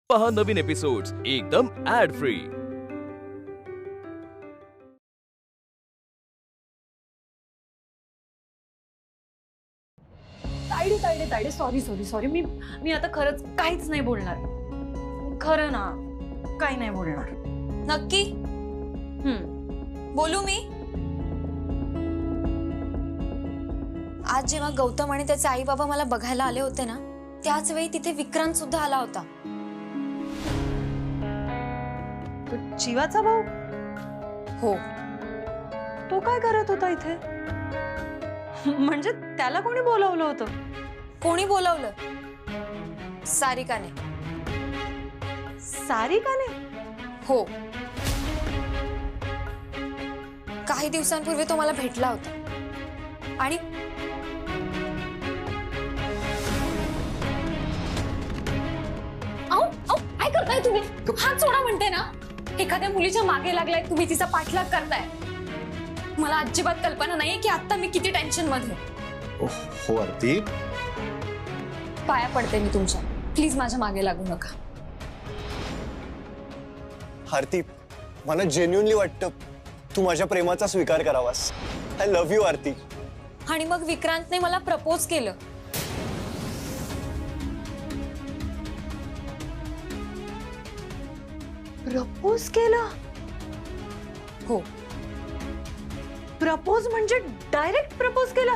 पहा नवीन एपिसोड्स एकदम ऍड फ्री। तायडे तायडे तायडे सॉरी सॉरी सॉरी मी आता खरंच काहीच नाही बोलणार। खरं ना काही नाही बोलणार। नक्की बोलू मी? आज जेव्हा गौतम आणि त्याचे आई बाबा मला बघायला आले होते ना, त्याच वेळी तिथे विक्रांत सुद्धा आला होता। तो जीवाचा भाऊ? हो। तो काय करत होता इथे? म्हणजे त्याला कोणी बोलावलं होतं? कोणी बोलावलं? सारिकाने। सारिकाने? हो। काही दिवसांपूर्वी तो मला भेटला होता आणि काय करताय तुम्ही? हात सोडा म्हणते ना। एखाद्या मुलीच्या मागे लागलाय तुम्ही, तिचा पाठलाग करताय। मला अजिबात कल्पना नाहीये की आता मी किती टेन्शन मध्ये। हो आरती, पाया पडते मी तुमच्या, प्लीज माझ्या मागे लागू नका। आरती मला जेन्युइनली वाटतं तू माझ्या प्रेमाचा स्वीकार करावास। आय लव्ह यू आरती। आणि मग विक्रांतने मला प्रपोज केलं। प्रपोज केलं? हो। प्रपोज म्हणजे डायरेक्ट प्रपोज केला?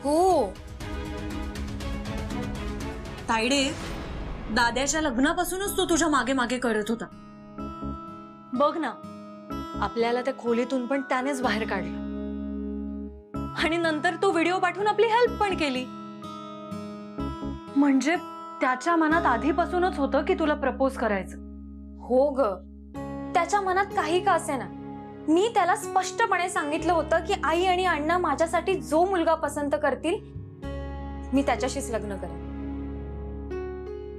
हो। तायडे, दाद्याच्या लग्नापासूनच तो तुझ्या मागे मागे करत होता। बघ ना, आपल्याला त्या खोलीतून पण त्यानेच बाहेर काढलं आणि नंतर तो व्हिडिओ पाठवून आपली हेल्प पण केली। म्हणजे त्याच्या मनात आधीपासूनच होतं की तुला प्रपोज करायचं। हो ग, त्याच्या मनात काही का असेना, मी त्याला स्पष्टपणे सांगितलं होतं की आई आणि अण्णा माझ्यासाठी जो मुलगा पसंत करतील मी त्याच्याशीच लग्न करेन।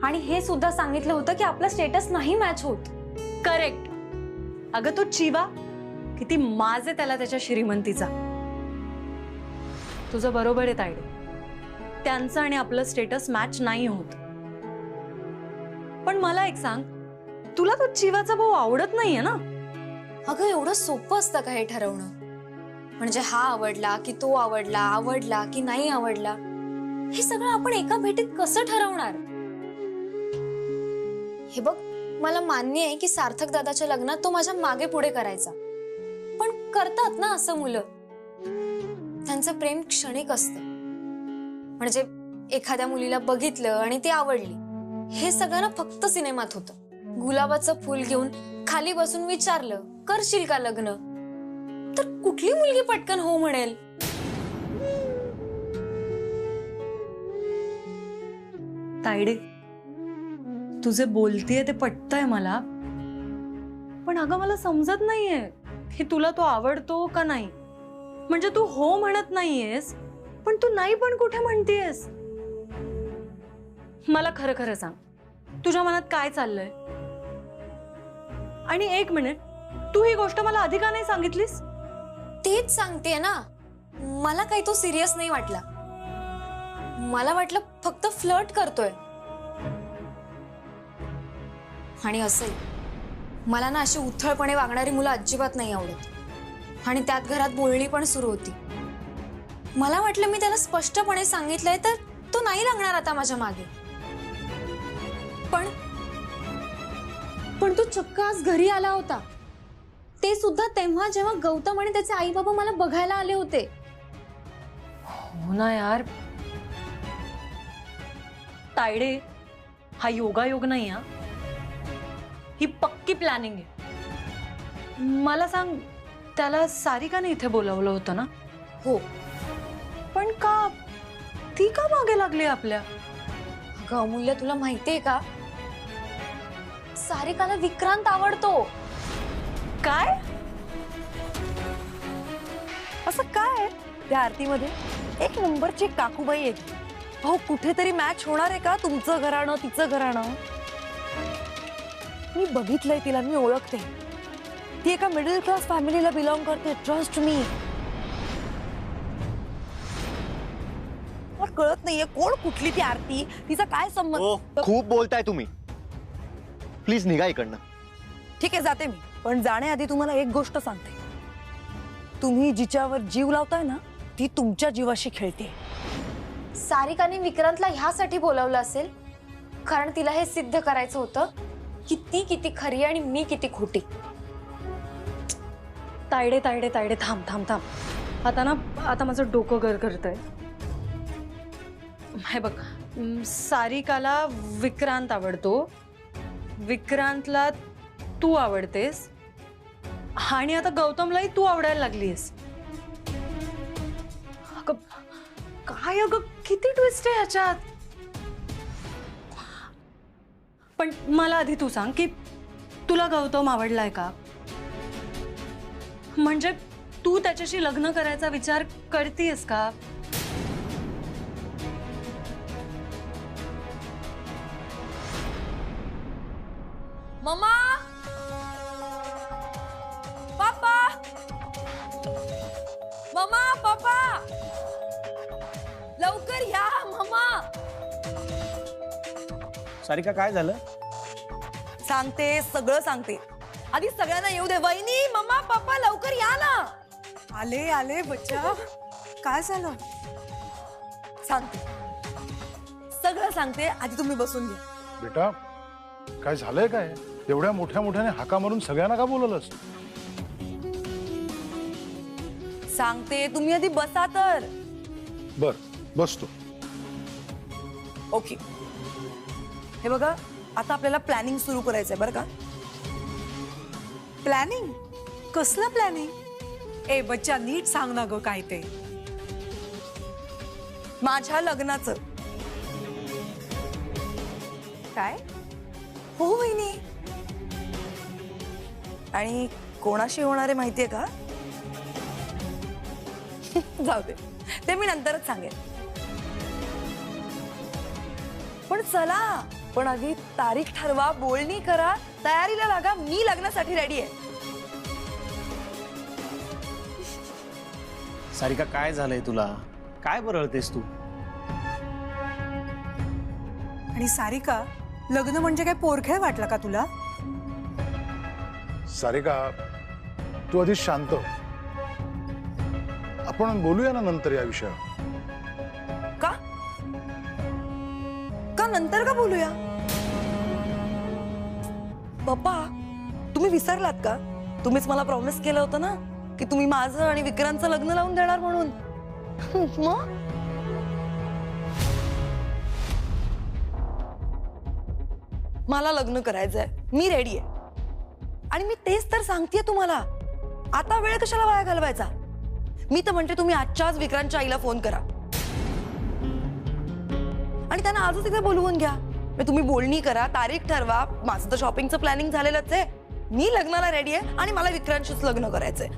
आणि हे सुद्धा सांगितलं होतं की आपला स्टेटस नाही मॅच होत। करेक्ट। अगं तो चिवा किती माज आहे त्याला त्याच्या श्रीमंतीचा। तुझं बरोबर आहे तायडे, त्यांचं आणि आपलं स्टेटस मॅच नाही होत। पण मला एक सांग, तुला तो चिवाचा भाऊ आवडत नाहीये ना? अगं एवढं सोपं असतं का हे ठरवणं? म्हणजे हा आवडला की तो आवडला, आवडला की नाही आवडला, हे सगळं आपण एका भेटीत कसं ठरवणार? हे बघ, मला मान्य आहे की सार्थक दादाच्या लग्नात तो माझ्या मागे पुढे करायचा, पण करतात ना असं मुलं। त्यांचं प्रेम क्षणिक असतं। म्हणजे एखाद्या मुलीला बघितलं आणि ती आवडली, हे सगळं ना फक्त सिनेमात होतं। गुलाबाचं फूल घेऊन खाली बसून विचारलं करशील का लग्न, तर कुठली मुलगी पटकन हो म्हणेल? तायडे, तुझे बोलतीये ते पटतंय मला, पण अगं मला समजत नाहीये की तुला तो आवडतो का नाही। म्हणजे तू हो म्हणत नाहीयेस, पण तू नाही पण कुठे म्हणतीयेस? मला खरं खरं सांग, तुझ्या मनात काय चाललंय? आणि एक मिनिट, तू ही गोष्ट मला आधी का नाही सांगितलीस? तेच सांगतेय ना, मला काही तो सिरियस नाही वाटला। मला वाटलं फक्त फ्लर्ट करतोय। आणि असंही मला ना अशी उथळपणे वागणारी मुलं अजिबात नाही आवडत। आणि त्यात घरात बोलणी पण सुरू होती। मला वाटलं मी त्याला स्पष्टपणे सांगितलंय तर तो नाही लागणार आता माझ्या मागे। पण तो चक्क आज घरी आला होता, ते सुद्धा तेव्हा जेव्हा गौतम आणि त्याचे आई बाबा मला बघायला आले होते। हो ना यार तायडे, हा योगायोग नाही, हा ही पक्की प्लॅनिंग आहे। मला सांग, त्याला सारिकाने इथे बोलावलं होतं ना? हो। पण का ती का मागे लागली आपल्या? अगं अमूल्य, तुला माहितीये का, सारिकाला विक्रांत आवडतो। काय? असं काय त्या आरतीमध्ये? एक नंबरची काकूबाई आहे। अहो कुठेतरी मॅच होणार आहे का तुमचं घराणं तिचं घराणं? मी बघितलंय तिला, मी ओळखते। ती एका मिडल क्लास फॅमिलीला बिलॉंग करते, ट्रस्ट मी। मला कळत नाहीये कोण कुठली ती आरती, तिचा काय संबंध? खूप बोलताय तुम्ही। प्लीज निघा इकडनं. ठीक आहे जाते मी, पण जाण्याआधी तुम्हाला एक गोष्ट सांगते. तुम्ही जिच्यावर जीव लावताय ना ती तुमच्या जीवाशी खेळते. सारिकाने विक्रांतला ह्यासाठी बोलावलं असेल कारण तिला हे सिद्ध करायचं होतं की ती किती खरी आणि मी किती खोटी. तायडे तायडे तायडे थांब थांब थांब. आता माझं डोकं गरगरतंय. हे बघ, सारिकाला विक्रांत आवडतो, विक्रांतला तू आवडतेस आणि आता गौतमलाही तू आवडायला लागलीस. अगं काय, अगं किती ट्विस्ट आहे ह्याच्यात. पण मला आधी तू सांग की तुला गौतम आवडलाय का? म्हणजे तू त्याच्याशी लग्न करायचा विचार करतेस का? मम्मा, पापा, मम्मा, पापा, लवकर या मम्मा. सारिका काय झालं? सांगते, सगळं सांगते. आधी सगळ्यांना येऊ दे. वहिनी, मम्मा, पप्पा, लवकर या ना. आले आले बच्चा, काय झालं? सांगते, सगळं सांगते. आधी तुम्ही बसून घ्या. बेटा काय झालंय? काय एवढ्या मोठ्या मोठ्याने हाका मारून सगळ्यांना का बोलवलंस? सांगते, तुम्ही आधी बसा तर. बर बसतो. ओके, हे बघा, आता आपल्याला प्लॅनिंग सुरू करायचंय बरं का. प्लॅनिंग? कसलं प्लॅनिंग? ए बच्चा, नीट सांग ना ग काय ते. माझ्या लग्नाचं. काय? हो वहिनी. आणि कोणाशी होणार आहे माहितीये का? जाऊ दे, ते मी नंतरच सांगेन. पण चला, पण आधी तारीख ठरवा, बोलणी करा, तयारीला लागा. मी लग्नासाठी रेडी आहे. सारिका काय झालंय तुला? काय बरळतेस तू? आणि सारिका, लग्न म्हणजे काय पोरखेळ वाटला का तुला? सारिका तू आधी शांत. आपण बोलूया ना नंतर या विषयावर. का का नंतर का बोलूया? पप्पा, तुम्ही विसरलात का? तुम्हीच मला प्रॉमिस केलं होतं ना की तुम्ही माझं आणि विक्रांतचं लग्न लावून देणार म्हणून. मग मला लग्न करायचंय, मी रेडी आहे. आणि मी तेच तर सांगतेय तुम्हाला. आता वेळ कशाला वाया घालवायचा? मी तर म्हणते तुम्ही आजच्याच विक्रांतच्या आईला फोन करा आणि त्यांना आजच इथे बोलवून घ्या. तुम्ही बोलणी करा, तारीख ठरवा. माझं तर शॉपिंगचं प्लॅनिंग झालेलंच आहे. मी लग्नाला रेडी आहे आणि मला विक्रांतशीच लग्न करायचंय.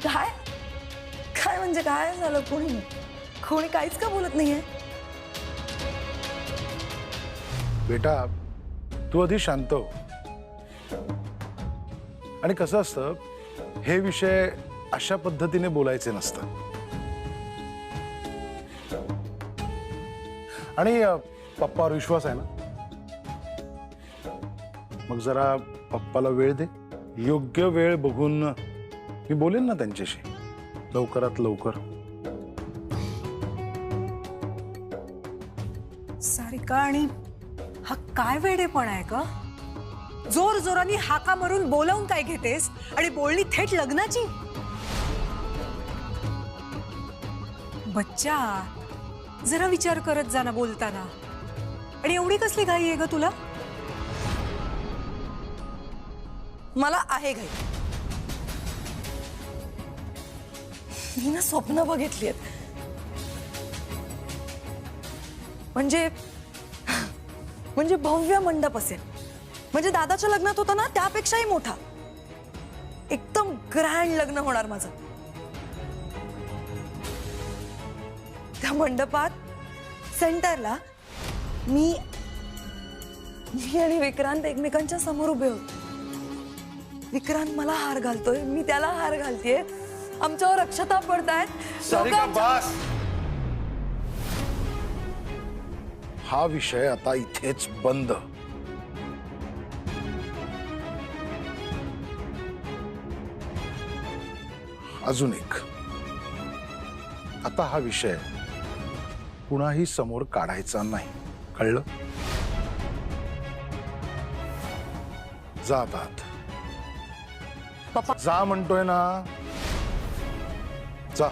काय काय म्हणजे काय झालं? कोणी कोणी काहीच का बोलत नाहीये? बेटा तू आधी शांत हो. आणि कसं असतं, हे विषय अशा पद्धतीने बोलायचे नसतात. आणि पप्पावर विश्वास आहे ना, मग जरा पप्पाला वेळ दे. योग्य वेळ बघून मी बोलेन ना त्यांच्याशी लवकरात लवकर. सारिका, आणि हा काय वेडेपणा आहे का? जोर जोराने हाका मारून बोलावून काय घेतेस आणि बोलणी थेट लग्नाची? बच्चा, जरा विचार करत जा ना बोलताना. आणि एवढी कसली घाई आहे ग तुला? मला आहे घाई. मी ना स्वप्न बघितली आहेत. म्हणजे भव्य मंडप असेल. म्हणजे दादाच्या लग्नात होता ना त्यापेक्षाही मोठा. एकदम ग्रँड लग्न होणार माझं. त्या मंडपात सेंटरला मी आणि विक्रांत एकमेकांच्या समोर उभे होतो. विक्रांत मला हार घालतोय, मी त्याला हार घालतेय. आमच्यावर अक्षता पडतायत. सारिका बस. हा विषय आता इथेच बंद. अजून एक, आता हा विषय कुणाही समोर काढायचा नाही, कळलं? जा आता. पप्पा जा म्हणतोय ना, जा.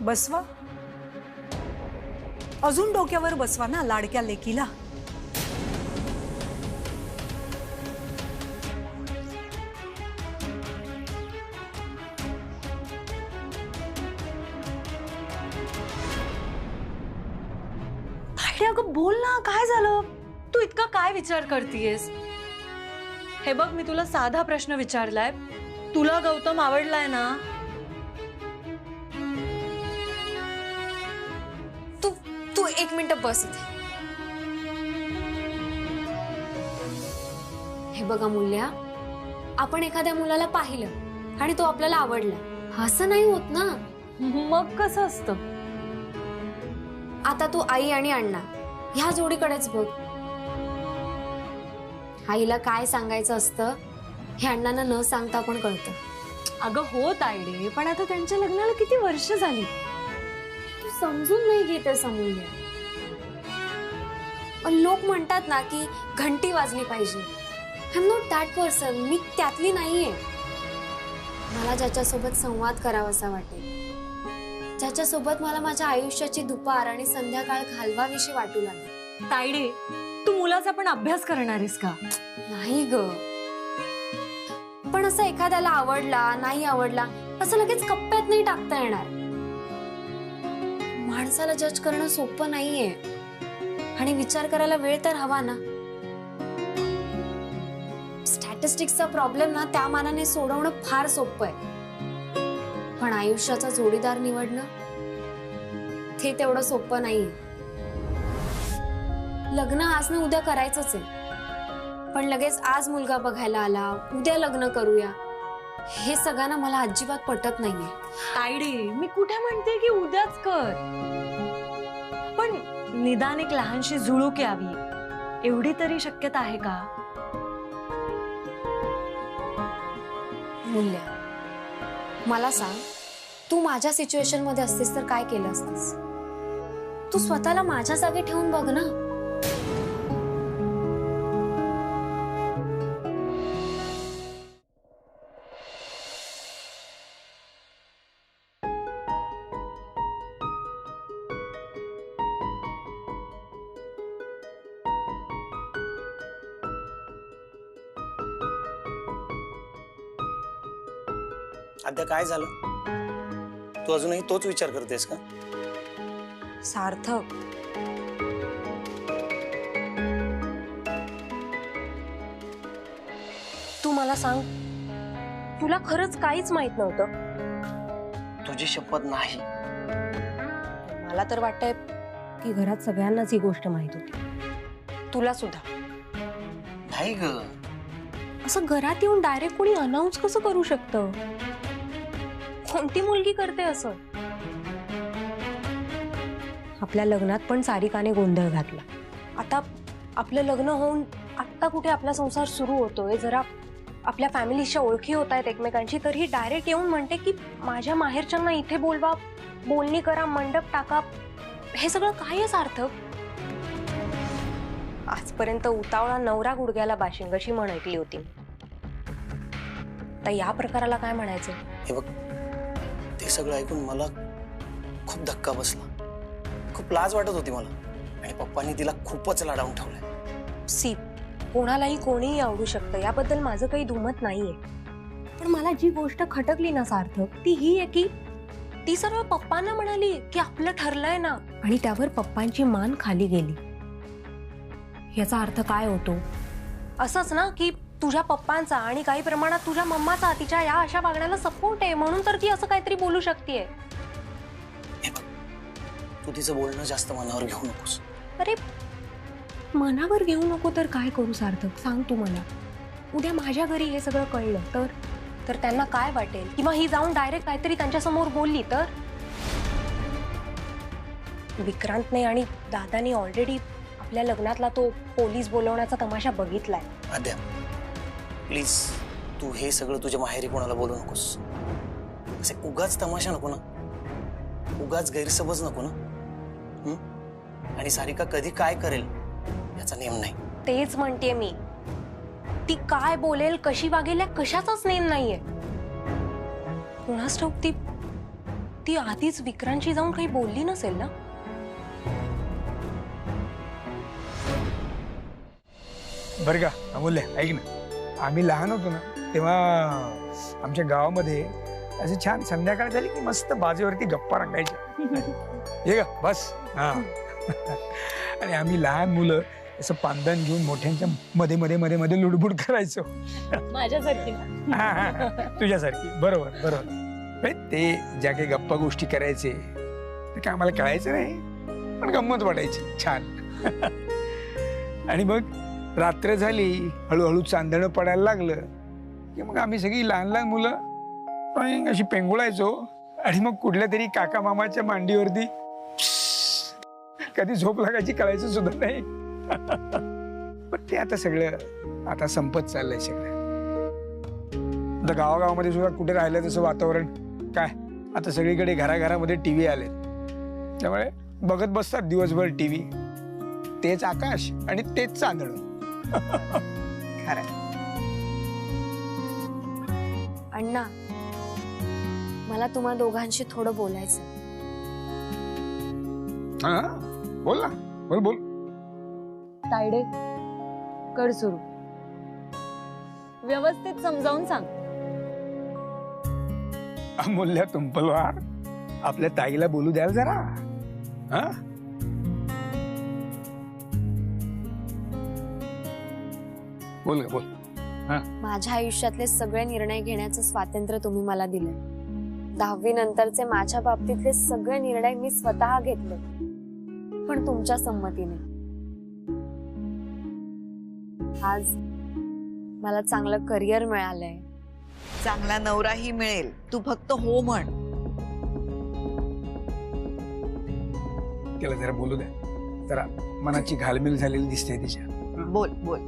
बसवा. अजून डोक्यावर बसवा ना लाडक्या लेकीला. तायडे अगं बोल ना, काय झालं? तू इतका काय विचार करतेयस? हे बघ, मी तुला साधा प्रश्न विचारलाय. तुला गौतम आवडलाय ना? तू एक मिनिट बस इथे. हे बघा मूल्या, आपण एखाद्या मुलाला पाहिलं आणि तो आपल्याला आवडला, असं नाही होत ना. मग कसं असतं? आता तू आई आणि अण्णा ह्या जोडीकडेच बघ. आईला काय सांगायचं असतं हे अण्णांना न सांगता पण कळतं. अगं हो तायडे, पण आता त्यांच्या लग्नाला किती वर्ष झाली. तू समजून नाही घेते समूल्य. लोक म्हणतात ना की घंटी वाजली पाहिजे. I am not that person. मी त्यातली नाहीये. मला ज्याच्यासोबत संवाद करावासा वाटेल, ज्याच्यासोबत मला माझ्या आयुष्याची दुपार आणि संध्याकाळ घालवाविषयी वाटू लागेल. तायडे, तू मुलाचा पण अभ्यास करणार आहेस का? नाही ग, पण असं एखाद्याला आवडला नाही आवडला असं लगेच कप्प्यात नाही टाकता येणार. माणसाला जज करणं सोपं नाहीये आणि विचार करायला वेळ तर हवा ना. स्टॅटिस्टिक्सचा प्रॉब्लेम ना त्या मानाने सोडवणं फार सोपं आहे, पण आयुष्याचा जोडीदार निवडणं ते तेवढं सोपं नाहीये. लग्न आज ना उद्या करायचंच आहे, पण लगेच आज मुलगा बघायला आला, उद्या लग्न करूया, हे सगळ्यांना मला अजिबात पटत नाहीये. तायडे, मी कुठे म्हणते की उद्याच कर, पण निदान एक लहानशी झुळूक यावी एवढी तरी शक्यता आहे का? मूल्या, मला सांग, तू माझ्या सिच्युएशन मध्ये असतीस तर काय केलं असतीस? तू स्वतःला माझ्या जागी ठेवून बघ ना. आद्या, काय झालं? तू अजूनही तोच विचार करतेस का? सार्थक, तू मला सांग, तुला खरंच काहीच माहित नव्हतं? तुझी शपथ नाही. मला तर वाटतंय की घरात सगळ्यांनाच ही गोष्ट माहित होती, तुला सुद्धा. नाही ग, असं घरात येऊन डायरेक्ट कोणी अनाऊन्स कसं करू शकतं? कोणती मुलगी करते असं? आपल्या लग्नात पण सारिकाने गोंधळ घातला. आता आपलं लग्न होऊन आत्ता कुठे आपला संसार सुरू होतोय, जरा आपल्या फॅमिलीच्या ओळखी होत आहेत एकमेकांची, तर ही डायरेक्ट येऊन म्हणते की माझ्या माहेरच्यांना इथे बोलवा, बोलणी करा, मंडप टाका. हे सगळं काय आहे सार्थक? आजपर्यंत उतावळा नवरा गुडघ्याला बाशिंग अशी म्हण ऐकली होती, तर या प्रकाराला काय म्हणायचं? हे बघ, ते सगळं ऐकून मला खूप धक्का बसला. खूप लाज वाटत होती मला, आणि पप्पांनी तिला खूपच लाडावून ठेवलंय. सी, कोणालाही कोणीही आवडू शकतं, याबद्दल माझं काही दुमत नाहीये, पण मला जी गोष्ट खटकली ना सार्थक, ती ही आहे की ती सर्व पप्पांना म्हणाली की आपलं ठरलंय ना, आणि त्यावर पप्पांची मान खाली गेली. याचा अर्थ काय होतो? असंच ना की तुझ्या पप्पांचा आणि काही प्रमाणात तुझ्या मम्माचा तिच्या या अशा वागण्याला सपोर्ट आहे, म्हणून तर ती असं काहीतरी बोलू शकतेय. तू तिचं बोलणं जास्त मनावर घेऊ नकोस. अरे मनावर घेऊ नको तर काय करू सार्थक, सांग तू मला. उद्या माझ्या घरी हे सगळं कळलं तर त्यांना काय वाटेल? किंवा ही जाऊन डायरेक्ट काहीतरी त्यांच्या समोर बोलली तर? विक्रांतने आणि दादाने ऑलरेडी आपल्या लग्नातला तो पोलीस बोलवण्याचा तमाशा बघितलाय. आद्या प्लीज तू हे सगळं तुझ्या माहेरी कोणाला बोलू नकोस. असे उगाच तमाशा नको ना, उगाच गैरसमज नको ना. आणि सारिका कधी काय करेल याचा नेम नाही. तेच म्हणतेय मी, ती काय बोलेल कशी वागेल या कशाचाच नेम नाहीये. कुणास ठाऊक ती आधीच विक्रांतशी जाऊन काही बोलली नसेल ना. बरं का अमूल्य, ऐक ना, आम्ही लहान होतो ना तेव्हा आमच्या गावामध्ये असे छान संध्याकाळ झाली की मस्त बाजूवरती गप्पा रंगायच्या. हे का बस हा. आणि आम्ही लहान मुलं असं पांदण घेऊन मोठ्यांच्या मध्ये मध्ये मध्ये मध्ये लुडबुड करायचो. माझ्यासारखी. तुझ्यासारखी, बरोबर बरोबर. ते ज्या काही गप्पा गोष्टी करायचे ते काय आम्हाला कळायचं नाही, पण गंमत वाटायची छान. आणि मग रात्र झाली, हळूहळू चांदणं पडायला लागलं की मग आम्ही सगळी लहान लहान मुलं अशी पेंगुळायचो आणि मग कुठल्या तरी काका मामाच्या मांडीवरती कधी झोप लागायची कळायचं सुद्धा नाही. पण ते आता सगळं आता संपत चाललंय सगळं. आता गावागावामध्ये सुद्धा कुठे राहिलं तसं वातावरण काय, आता सगळीकडे घराघरामध्ये टीव्ही आले, त्यामुळे बघत बसतात दिवसभर टीव्ही. तेच आकाश आणि तेच चांदणं. खरं. अण्णा, मला तुम्हा दोघांशी थोडं बोलायचं. हा बोल ना, बोल बोल. तायडे कर सुरू. व्यवस्थित समजावून सांग. अमूल्य तुंपलवार, आपल्या ताईला बोलू द्याल जरा. हा बोल ग बोल. माझ्या आयुष्यातले सगळे निर्णय घेण्याचं स्वातंत्र्य तुम्ही मला दिले. 10वी नंतरचे माझ्या बाबतीतले सगळे निर्णय मी स्वतः घेतले, पण तुमच्या संमतीने. आज मला चांगलं करिअर मिळालंय, चांगला नवराही मिळेल, तू फक्त हो म्हण. तिला जरा बोलू द्या, जरा मनाची घालमेल झालेली दिसते तिच्या. बोल बोल.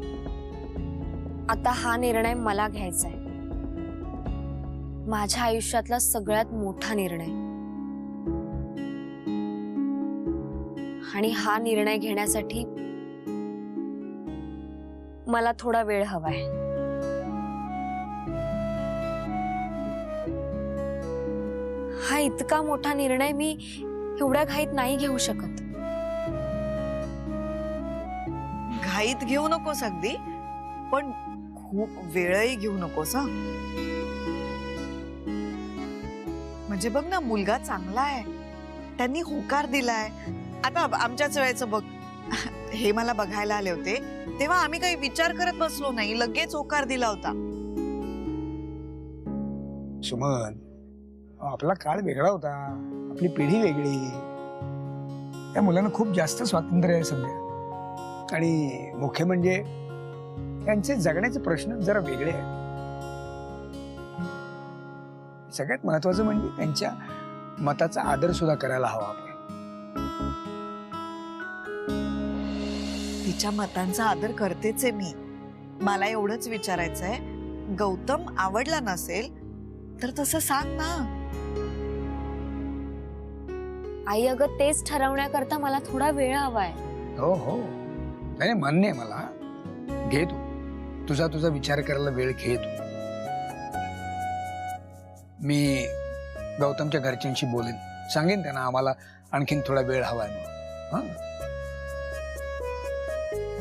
आता हा निर्णय मला घ्यायचा आहे, माझ्या आयुष्यातला सगळ्यात मोठा निर्णय. आणि हा निर्णय घेण्यासाठी मला थोडा वेळ हवाय. हा इतका मोठा निर्णय मी एवढ्या घाईत नाही घेऊ शकत. घाईत घेऊ नकोस अगदी, पण खूप वेळही घेऊ नकोस. हा म्हणजे बघ ना, मुलगा चांगला आहे, त्यांनी होकार दिलाय. आता आमच्याच वेळेचं बघ, हे मला बघायला आले होते तेव्हा आम्ही काही विचार करत बसलो नाही, लगेच होकार दिला होता. सुमन, आपला काळ वेगळा होता, आपली पिढी वेगळी. त्या मुलांना खूप जास्त स्वातंत्र्य आहे सध्या. आणि मुख्य म्हणजे त्यांचे जगण्याचे प्रश्न जरा वेगळे आहेत. सगळ्यात महत्वाचं म्हणजे त्यांच्या मताचा आदर सुद्धा करायला हवा आपण. तिच्या मतांचा आदर करतेच आहे मी. मला एवढंच विचारायचंय, गौतम आवडला नसेल तर तसं सांग ना. आई, अगं तेच ठरवण्याकरता मला थोडा वेळ हवाय. हो हो, नाही मान्य आहे मला. घे तू तुझा विचार करायला वेळ घे तू. मी गौतमच्या घरच्यांशी बोलेन, सांगेन त्यांना आम्हाला आणखीन थोडा वेळ हवाय म्हणून.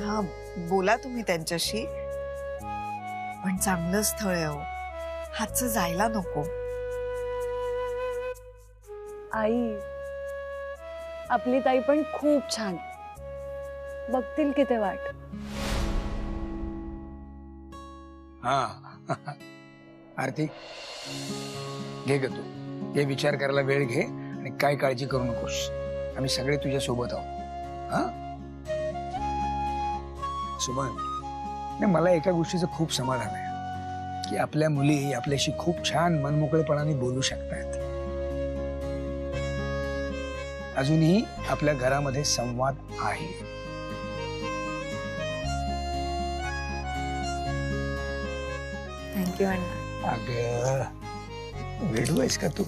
हा बोला तुम्ही त्यांच्याशी, पण चांगलं स्थळ आहे हो. हातचं जायला नको. आई, आपली ताई पण खूप छान, बघतील की ते वाट. हा आरती, घे ग तू, हे विचार करायला वेळ घे आणि काय काळजी करू नकोस. आम्ही सगळे तुझ्या सोबत आहोत. हा सुमन, नाही मला एका गोष्टीचं खूप समाधान आहे की आपल्या मुली आपल्याशी खूप छान मनमोकळेपणाने बोलू शकतात. अजूनही आपल्या घरामध्ये संवाद आहे. थँक्यू अण्णा. अगं वेडू आहेस का तू?